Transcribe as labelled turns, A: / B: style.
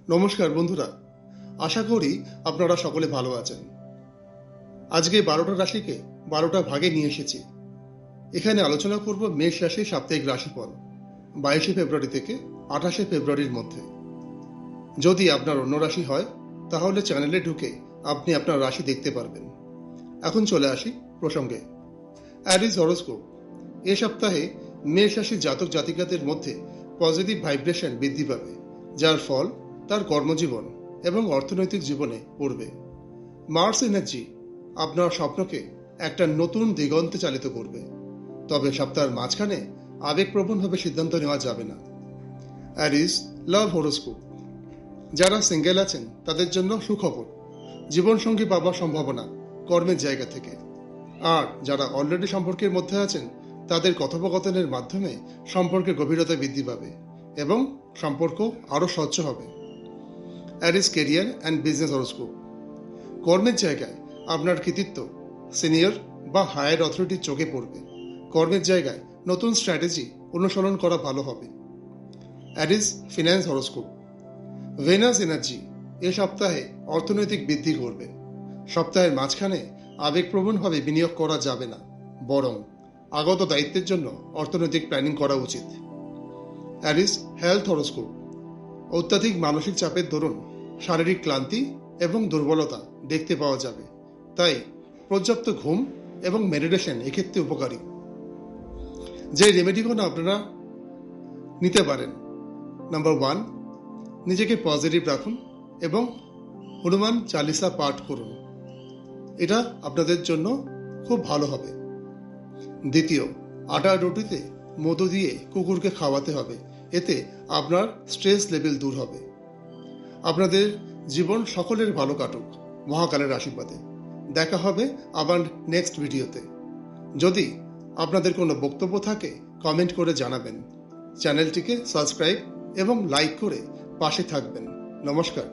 A: নমস্কার বন্ধুরা, আশা করি আপনারা সকলে ভালো আছেন। আজকে 12টা রাশিকে 12টা ভাগে নিয়ে এসেছি। এখানে আলোচনা করব মেষ রাশির সাপ্তাহিক রাশিফল 22শে ফেব্রুয়ারি থেকে 28শে ফেব্রুয়ারির মধ্যে। যদি আপনার অন্য রাশি হয় তাহলে চ্যানেলে ঢুকে আপনি আপনার রাশি দেখতে পারবেন। এখন চলে আসি প্রসঙ্গে। অ্যারিস হরোস্কোপ। এ সপ্তাহে মেষ রাশির জাতক জাতিকাদের মধ্যে পজিটিভ ভাইব্রেশন বৃদ্ধি পাবে, যার ফল তার কর্মজীবন এবং অর্থনৈতিক জীবনে পড়বে। মার্স এনার্জি আপনার স্বপ্নকে একটা নতুন দিগন্তে চালিত করবে, তবে সপ্তাহের মাঝখানে আবেগপ্রবণভাবে সিদ্ধান্ত নেওয়া যাবে না। অ্যারিস লাভ হরোস্কোপ। যারা সিঙ্গেল আছেন তাদের জন্য সুখবর, জীবনসঙ্গী পাবার সম্ভাবনা কর্মের জায়গা থেকে। আর যারা অলরেডি সম্পর্কের মধ্যে আছেন তাদের কথোপকথনের মাধ্যমে সম্পর্কের গভীরতা বৃদ্ধি পাবে এবং সম্পর্ক আরও স্বচ্ছ হবে। অ্যারিস কেরিয়ার অ্যান্ড বিজনেস হরোস্কোপ। কর্মের জায়গায় আপনার কৃতিত্ব সিনিয়র বা হায়ার অথরিটির চোখে পড়বে। কর্মের জায়গায় নতুন স্ট্র্যাটেজি অনুসরণ করা ভালো হবে। অ্যারিস ফিন্যান্স হরোস্কোপ। ভেনাস এনার্জি এ সপ্তাহে অর্থনৈতিক বৃদ্ধি করবে। সপ্তাহের মাঝখানে আবেগপ্রবণভাবে বিনিয়োগ করা যাবে না, বরং আগত দায়িত্বের জন্য অর্থনৈতিক প্ল্যানিং করা উচিত। অ্যারিস হেলথ হরোস্কোপ। অত্যাধিক মানসিক চাপের দরুন শারীরিক ক্লান্তি এবং দুর্বলতা দেখতে পাওয়া যাবে, তাই পর্যাপ্ত ঘুম এবং মেডিটেশন এক্ষেত্রে উপকারী। যে রেমেডিগুলো আপনারা নিতে পারেন: নাম্বার 1, নিজেকে পজিটিভ রাখুন এবং হনুমান চালিসা পাঠ করুন। এটা আপনাদের জন্য খুব ভালো হবে। দ্বিতীয়, আটার রুটিতে মধু দিয়ে কুকুরকে খাওয়াতে হবে, এতে আপনার স্ট্রেস লেভেল দূর হবে। আপনাদের জীবন সকলের ভালো কাটুক মহাকালের আশীর্বাদে। দেখা হবে আবার নেক্সট ভিডিওতে। যদি আপনাদের কোনো বক্তব্য থাকে কমেন্ট করে জানাবেন। চ্যানেলটিকে সাবস্ক্রাইব এবং লাইক করে পাশে থাকবেন। নমস্কার।